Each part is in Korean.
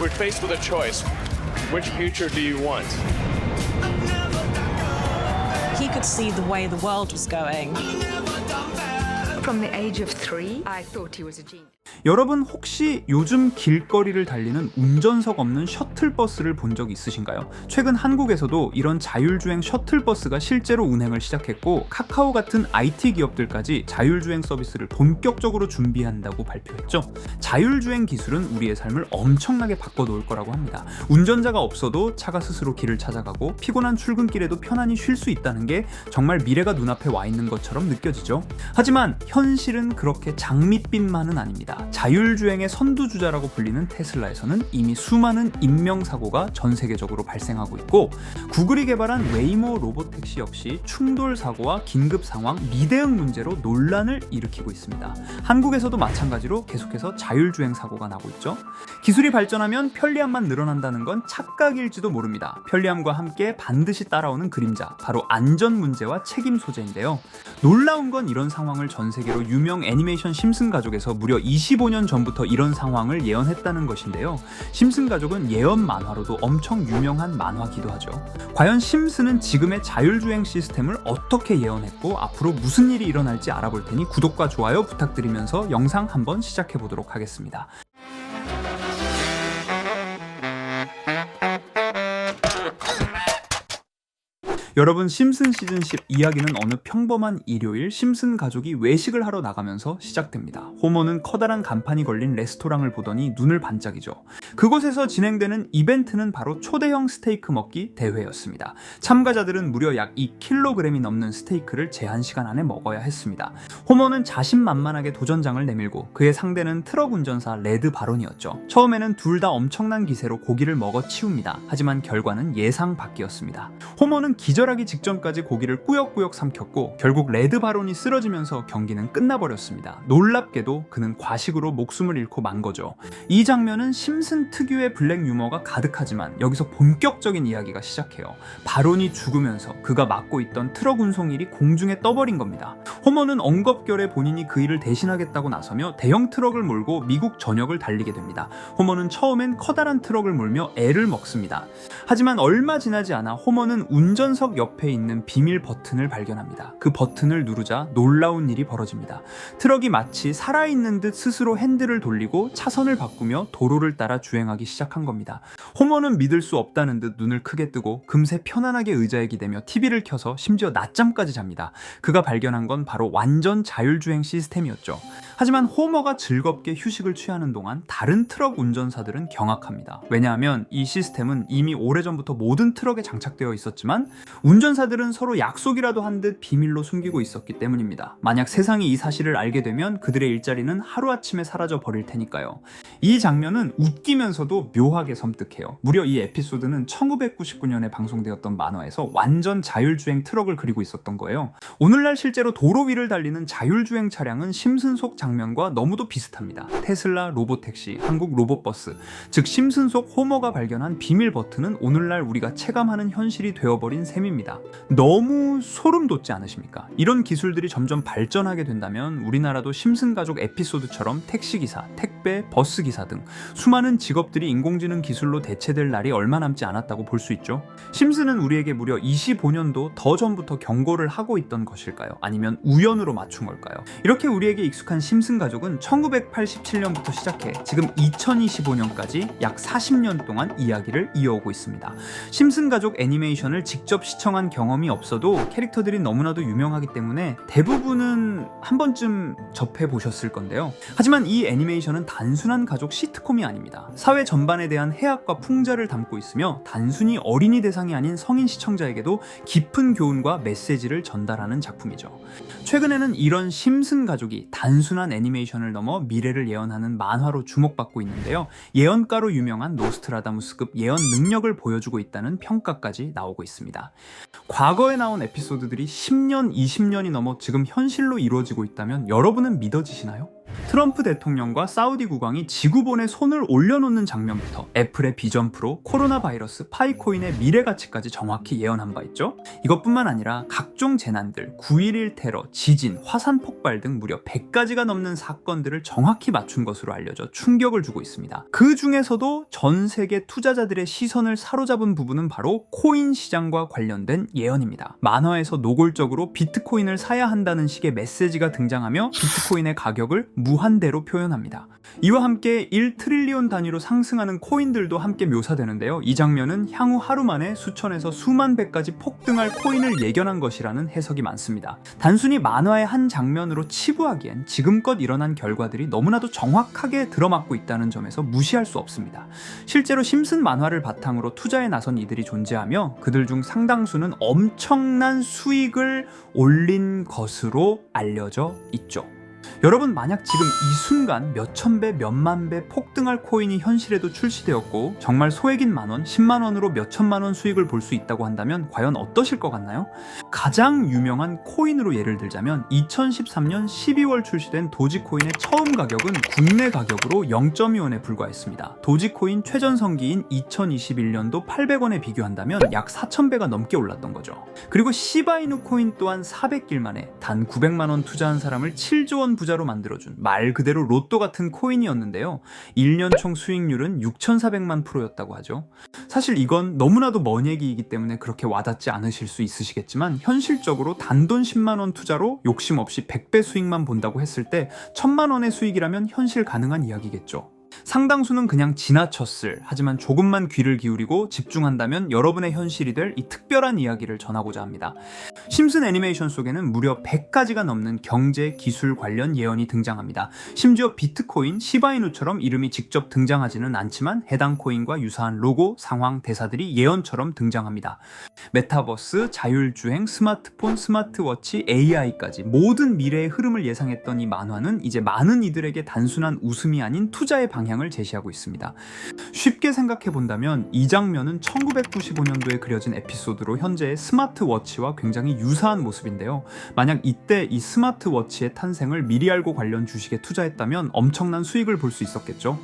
We're faced with a choice. Which future do you want? He could see the way the world was going. From the age of 3, I thought he was a genius. 여러분 혹시 요즘 길거리를 달리는 운전석 없는 셔틀버스를 본 적 있으신가요? 최근 한국에서도 이런 자율주행 셔틀버스가 실제로 운행을 시작했고 카카오 같은 IT 기업들까지 자율주행 서비스를 본격적으로 준비한다고 발표했죠. 자율주행 기술은 우리의 삶을 엄청나게 바꿔놓을 거라고 합니다. 운전자가 없어도 차가 스스로 길을 찾아가고 피곤한 출근길에도 편안히 쉴 수 있다는 게 정말 미래가 눈앞에 와 있는 것처럼 느껴지죠. 하지만 현실은 그렇게 장밋빛만은 아닙니다. 자율주행의 선두주자라고 불리는 테슬라에서는 이미 수많은 인명사고가 전 세계적으로 발생하고 있고 구글이 개발한 웨이모 로보택시 역시 충돌사고와 긴급상황, 미대응 문제로 논란을 일으키고 있습니다. 한국에서도 마찬가지로 계속해서 자율주행 사고가 나고 있죠. 기술이 발전하면 편리함만 늘어난다는 건 착각일지도 모릅니다. 편리함과 함께 반드시 따라오는 그림자, 바로 안전 문제와 책임 소재인데요. 놀라운 건 이런 상황을 전 세계로 유명 애니메이션 심슨 가족에서 무려 25년 전부터 이런 상황을 예언했다는 것인데요. 심슨 가족은 예언 만화로도 엄청 유명한 만화기도 하죠. 과연 심슨은 지금의 자율주행 시스템을 어떻게 예언했고 앞으로 무슨 일이 일어날지 알아볼 테니 구독과 좋아요 부탁드리면서 영상 한번 시작해 보도록 하겠습니다. 여러분, 심슨 시즌 10 이야기는 어느 평범한 일요일 심슨 가족이 외식을 하러 나가면서 시작됩니다. 호모는 커다란 간판이 걸린 레스토랑을 보더니 눈을 반짝이죠. 그곳에서 진행되는 이벤트는 바로 초대형 스테이크 먹기 대회였습니다. 참가자들은 무려 약 2kg이 넘는 스테이크를 제한 시간 안에 먹어야 했습니다. 호모는 자신만만하게 도전장을 내밀고 그의 상대는 트럭 운전사 레드 바론이었죠. 처음에는 둘 다 엄청난 기세로 고기를 먹어 치웁니다. 하지만 결과는 예상 밖이었습니다. 호모는 기절하기 직전까지 고기를 꾸역꾸역 삼켰고 결국 레드 바론이 쓰러지면서 경기는 끝나버렸습니다. 놀랍게도 그는 과식으로 목숨을 잃고 만 거죠. 이 장면은 심슨 특유의 블랙 유머가 가득하지만 여기서 본격적인 이야기가 시작해요. 바론이 죽으면서 그가 맡고 있던 트럭 운송일이 공중에 떠버린 겁니다. 호머는 엉겁결에 본인이 그 일을 대신하겠다고 나서며 대형 트럭을 몰고 미국 전역을 달리게 됩니다. 호머는 처음엔 커다란 트럭을 몰며 애를 먹습니다. 하지만 얼마 지나지 않아 호머는 운전석 옆에 있는 비밀 버튼을 발견합니다. 그 버튼을 누르자 놀라운 일이 벌어집니다. 트럭이 마치 살아있는 듯 스스로 핸들을 돌리고 차선을 바꾸며 도로를 따라 주행하기 시작한 겁니다. 호머는 믿을 수 없다는 듯 눈을 크게 뜨고 금세 편안하게 의자에 기대며 TV를 켜서 심지어 낮잠까지 잡니다. 그가 발견한 건 바로 완전 자율주행 시스템이었죠. 하지만 호머가 즐겁게 휴식을 취하는 동안 다른 트럭 운전사들은 경악합니다. 왜냐하면 이 시스템은 이미 오래전부터 모든 트럭에 장착되어 있었지만 운전사들은 서로 약속이라도 한 듯 비밀로 숨기고 있었기 때문입니다. 만약 세상이 이 사실을 알게 되면 그들의 일자리는 하루아침에 사라져 버릴 테니까요. 이 장면은 웃기면서도 묘하게 섬뜩해요. 무려 이 에피소드는 1999년에 방송되었던 만화에서 완전 자율주행 트럭을 그리고 있었던 거예요. 오늘날 실제로 도로 위를 달리는 자율주행 차량은 심슨 속 장면과 너무도 비슷합니다. 테슬라 로보택시, 한국 로봇버스, 즉 심슨 속 호머가 발견한 비밀 버튼은 오늘날 우리가 체감하는 현실이 되어버린 셈입니다. 너무 소름 돋지 않으십니까? 이런 기술들이 점점 발전하게 된다면 우리나라도 심슨 가족 에피소드처럼 택시기사, 택배, 버스기사 등 수많은 직업들이 인공지능 기술로 대체될 날이 얼마 남지 않았다고 볼 수 있죠. 심슨은 우리에게 무려 25년도 더 전부터 경고를 하고 있던 것일까요? 아니면 우연으로 맞춘 걸까요? 이렇게 우리에게 익숙한 심슨 가족은 1987년부터 시작해 지금 2025년까지 약 40년 동안 이야기를 이어오고 있습니다. 심슨 가족 애니메이션을 직접 시청한 경험이 없어도 캐릭터들이 너무나도 유명하기 때문에 대부분은 한 번쯤 접해보셨을 건데요. 하지만 이 애니메이션은 단순한 가족 시트콤이 아닙니다. 사회 전반에 대한 해악과 풍자를 담고 있으며 단순히 어린이 대상이 아닌 성인 시청자에게도 깊은 교훈과 메시지를 전달하는 작품이죠. 최근에는 이런 심슨 가족이 단순한 애니메이션을 넘어 미래를 예언하는 만화로 주목받고 있는데요. 예언가로 유명한 노스트라다무스급 예언 능력을 보여주고 있다는 평가까지 나오고 있습니다. 과거에 나온 에피소드들이 10년, 20년이 넘어 지금 현실로 이루어지고 있다면 여러분은 믿어지시나요? 트럼프 대통령과 사우디 국왕이 지구본에 손을 올려놓는 장면부터 애플의 비전 프로, 코로나 바이러스, 파이코인의 미래 가치까지 정확히 예언한 바 있죠. 이것뿐만 아니라 각종 재난들, 9.11 테러, 지진, 화산 폭발 등 무려 100가지가 넘는 사건들을 정확히 맞춘 것으로 알려져 충격을 주고 있습니다. 그 중에서도 전 세계 투자자들의 시선을 사로잡은 부분은 바로 코인 시장과 관련된 예언입니다. 만화에서 노골적으로 비트코인을 사야 한다는 식의 메시지가 등장하며 비트코인의 가격을 무한대로 표현합니다. 이와 함께 1트릴리온 단위로 상승하는 코인들도 함께 묘사되는데요. 이 장면은 향후 하루 만에 수천에서 수만 배까지 폭등할 코인을 예견한 것이라는 해석이 많습니다. 단순히 만화의 한 장면으로 치부하기엔 지금껏 일어난 결과들이 너무나도 정확하게 들어맞고 있다는 점에서 무시할 수 없습니다. 실제로 심슨 만화를 바탕으로 투자에 나선 이들이 존재하며 그들 중 상당수는 엄청난 수익을 올린 것으로 알려져 있죠. 여러분, 만약 지금 이 순간 몇천 배, 몇만 배 폭등할 코인이 현실에도 출시되었고 정말 소액인 만원, 10만원으로 몇천만원 수익을 볼 수 있다고 한다면 과연 어떠실 것 같나요? 가장 유명한 코인으로 예를 들자면 2013년 12월 출시된 도지코인의 처음 가격은 국내 가격으로 0.2원에 불과했습니다. 도지코인 최전성기인 2021년도 800원에 비교한다면 약 4,000배가 넘게 올랐던 거죠. 그리고 시바이누 코인 또한 400길 만에 단 900만원 투자한 사람을 7조 원 부자로 만들어준 말 그대로 로또 같은 코인이었는데요. 1년 총 수익률은 6,400만 %였다고 하죠. 사실 이건 너무나도 먼 얘기이기 때문에 그렇게 와닿지 않으실 수 있으시겠지만 현실적으로 단돈 10만원 투자로 욕심 없이 100배 수익만 본다고 했을 때 1,000만원의 수익이라면 현실 가능한 이야기겠죠. 상당수는 그냥 지나쳤을, 하지만 조금만 귀를 기울이고 집중한다면 여러분의 현실이 될 이 특별한 이야기를 전하고자 합니다. 심슨 애니메이션 속에는 무려 100가지가 넘는 경제, 기술 관련 예언이 등장합니다. 심지어 비트코인, 시바이누처럼 이름이 직접 등장하지는 않지만 해당 코인과 유사한 로고, 상황, 대사들이 예언처럼 등장합니다. 메타버스, 자율주행, 스마트폰, 스마트워치, AI까지 모든 미래의 흐름을 예상했던 이 만화는 이제 많은 이들에게 단순한 웃음이 아닌 투자의 방향을 제시하고 있습니다. 쉽게 생각해 본다면 이 장면은 1995년도에 그려진 에피소드로 현재의 스마트워치와 굉장히 유사한 모습인데요. 만약 이때 이 스마트워치의 탄생을 미리 알고 관련 주식에 투자했다면 엄청난 수익을 볼 수 있었겠죠.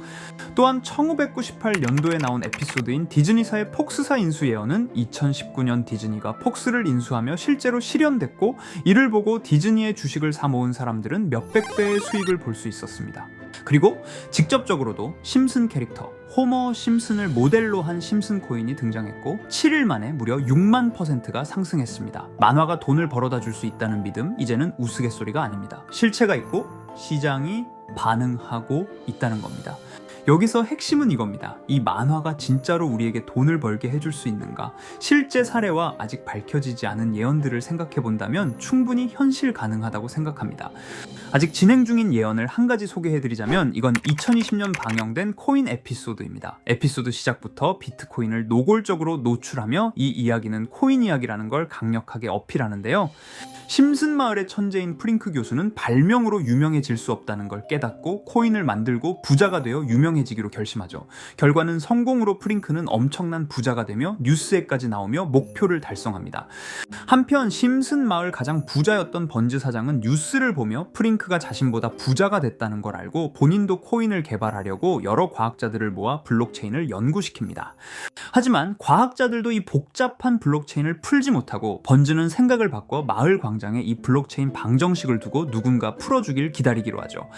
또한 1998년도에 나온 에피소드인 디즈니사의 폭스사 인수 예언은 2019년 디즈니가 폭스를 인수하며 실제로 실현됐고, 이를 보고 디즈니의 주식을 사 모은 사람들은 몇백 배의 수익을 볼 수 있었습니다. 그리고 직접적으로도 심슨 캐릭터 호머 심슨을 모델로 한 심슨 코인이 등장했고 7일 만에 무려 6만 %가 상승했습니다. 만화가 돈을 벌어다 줄 수 있다는 믿음, 이제는 우스갯소리가 아닙니다. 실체가 있고 시장이 반응하고 있다는 겁니다. 여기서 핵심은 이겁니다. 이 만화가 진짜로 우리에게 돈을 벌게 해줄 수 있는가? 실제 사례와 아직 밝혀지지 않은 예언들을 생각해 본다면 충분히 현실 가능하다고 생각합니다. 아직 진행 중인 예언을 한 가지 소개해드리자면 이건 2020년 방영된 코인 에피소드입니다. 에피소드 시작부터 비트코인을 노골적으로 노출하며 이 이야기는 코인 이야기라는 걸 강력하게 어필하는데요. 심슨 마을의 천재인 프링크 교수는 발명으로 유명해질 수 없다는 걸 깨닫고 코인을 만들고 부자가 되어 유명해지기로 결심하죠. 결과는 성공으로 프링크는 엄청난 부자가 되며 뉴스에까지 나오며 목표를 달성합니다. 한편 심슨 마을 가장 부자였던 번즈 사장은 뉴스를 보며 프링크가 자신보다 부자가 됐다는 걸 알고 본인도 코인을 개발하려고 여러 과학자들을 모아 블록체인을 연구시킵니다. 하지만 과학자들도 이 복잡한 블록체인을 풀지 못하고 번즈는 생각을 바꿔 마을 광장에 이 블록체인 방정식을 두고 누군가 풀어주길 기다리기로 하죠.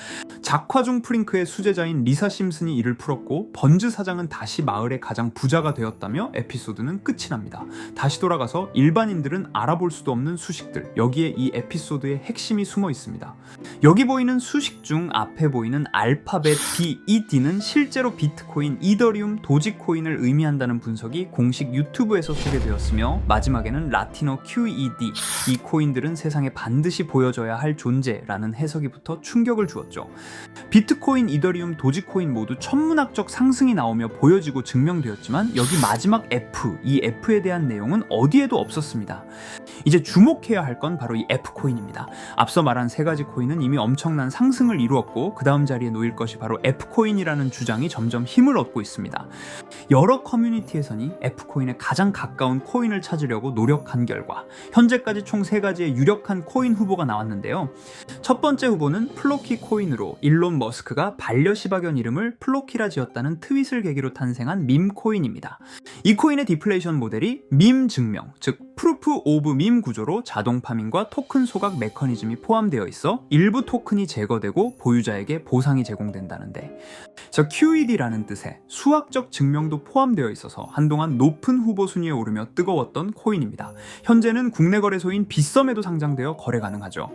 작화 중 프링크의 수제자인 리사 심슨이 이를 풀었고 번즈 사장은 다시 마을의 가장 부자가 되었다며 에피소드는 끝이 납니다. 다시 돌아가서 일반인들은 알아볼 수도 없는 수식들, 여기에 이 에피소드의 핵심이 숨어 있습니다. 여기 보이는 수식 중 앞에 보이는 알파벳 D, 이 D는 실제로 비트코인, 이더리움, 도지코인을 의미한다는 분석이 공식 유튜브에서 소개되었으며 마지막에는 라틴어 QED, 이 코인들은 세상에 반드시 보여줘야 할 존재라는 해석이 붙어 충격을 주었죠. 비트코인, 이더리움, 도지코인 모두 이후에도 천문학적 상승이 나오며 보여지고 증명되었지만 여기 마지막 F, 이 F에 대한 내용은 어디에도 없었습니다. 이제 주목해야 할 건 바로 이 F코인입니다. 앞서 말한 세 가지 코인은 이미 엄청난 상승을 이루었고 그 다음 자리에 놓일 것이 바로 F코인이라는 주장이 점점 힘을 얻고 있습니다. 여러 커뮤니티에서는 F코인에 가장 가까운 코인을 찾으려고 노력한 결과 현재까지 총 3가지의 유력한 코인 후보가 나왔는데요. 첫 번째 후보는 플로키 코인으로 일론 머스크가 반려시바견 이름을 플로키라 지었다는 트윗을 계기로 탄생한 밈 코인입니다. 이 코인의 디플레이션 모델이 밈 증명, 즉 프루프 오브 밈 구조로 자동 파밍과 토큰 소각 메커니즘이 포함되어 있어 일부 토큰이 제거되고 보유자에게 보상이 제공된다는데, QED라는 뜻의 수학적 증명도 포함되어 있어서 한동안 높은 후보 순위에 오르며 뜨거웠던 코인입니다. 현재는 국내 거래소인 빗썸에도 상장되어 거래 가능하죠.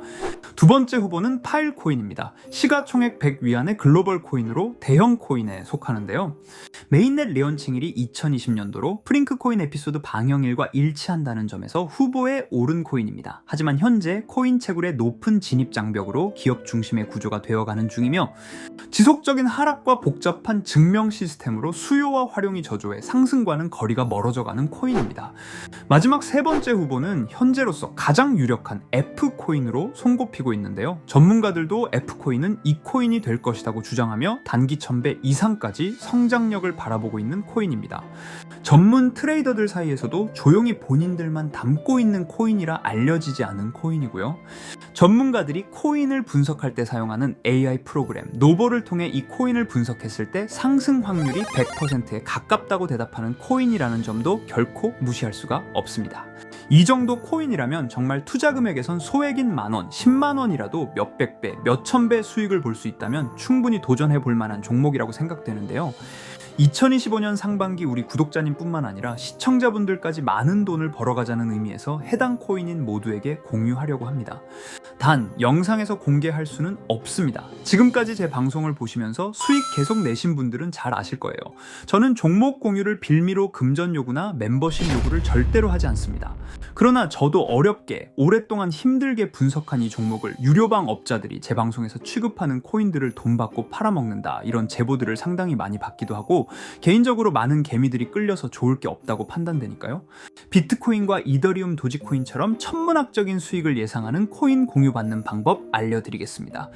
두 번째 후보는 파일 코인입니다. 시가총액 100 위안의 글로벌 코인으로 대형 코인에 속하는데요. 메인넷 레언칭일이 2020년도로 프링크 코인 에피소드 방영일과 일치한다는 점에서 후보에 오른 코인입니다. 하지만 현재 코인 채굴의 높은 진입 장벽으로 기업 중심의 구조가 되어가는 중이며 지속적인 하락과 복잡한 증명 시스템으로 수요와 활용이 저조해 상승과는 거리가 멀어져가는 코인입니다. 마지막 세 번째 후보는 현재로서 가장 유력한 F코인으로 손꼽히고 있는데요. 전문가들도 F코인은 이 코인이 될 것이라고 주장하며 단기 1000배 이상까지 성장력을 바라보고 있는 코인입니다. 전문 트레이더들 사이에서도 조용히 본인들만 담고 있는 코인이라 알려지지 않은 코인이고요. 전문가들이 코인을 분석할 때 사용하는 AI 프로그램 노보를 통해 이 코인을 분석했을 때 상승 확률이 100%에 가깝다고 대답하는 코인이라는 점도 결코 무시할 수가 없습니다. 이 정도 코인이라면 정말 투자 금액에선 소액인 만원, 10만원이라도 몇백 배, 몇천 배 수익을 볼 수 있다면 충분히 도전해 볼 만한 종목이라고 생각되는데요. 2025년 상반기 우리 구독자님 뿐만 아니라 시청자분들까지 많은 돈을 벌어가자는 의미에서 해당 코인인 모두에게 공유하려고 합니다. 단 영상에서 공개할 수는 없습니다. 지금까지 제 방송을 보시면서 수익 계속 내신 분들은 잘 아실 거예요. 저는 종목 공유를 빌미로 금전 요구나 멤버십 요구를 절대로 하지 않습니다. 그러나 저도 어렵게 오랫동안 힘들게 분석한 이 종목을 유료방 업자들이 제 방송에서 취급하는 코인들을 돈 받고 팔아먹는다, 이런 제보들을 상당히 많이 받기도 하고 개인적으로 많은 개미들이 끌려서 좋을 게 없다고 판단되니까요. 비트코인과 이더리움 도지코인처럼 천문학적인 수익을 예상하는 코인 공유받는 방법 알려드리겠습니다.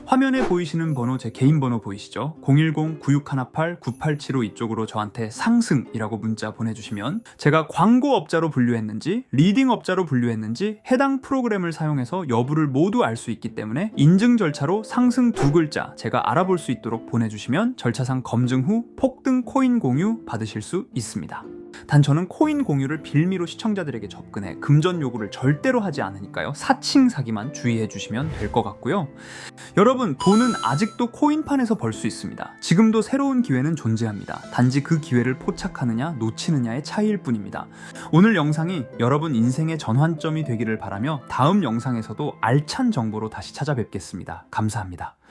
화면에 보이시는 번호 제 개인 번호 보이시죠? 010-9618-9875 이쪽으로 저한테 상승이라고 문자 보내주시면 제가 광고업자로 분류했는지 리딩업자로 분류했는지 해당 프로그램을 사용해서 여부를 모두 알 수 있기 때문에 인증 절차로 상승 2글자 제가 알아볼 수 있도록 보내주시면 절차상 검증 후 폭등 코인 공유 받으실 수 있습니다. 단 저는 코인 공유를 빌미로 시청자들에게 접근해 금전 요구를 절대로 하지 않으니까요. 사칭 사기만 주의해 주시면 될 것 같고요. 여러분, 돈은 아직도 코인판에서 벌 수 있습니다. 지금도 새로운 기회는 존재합니다. 단지 그 기회를 포착하느냐 놓치느냐의 차이일 뿐입니다. 오늘 영상이 여러분 인생의 전환점이 되기를 바라며 다음 영상에서도 알찬 정보로 다시 찾아뵙겠습니다. 감사합니다.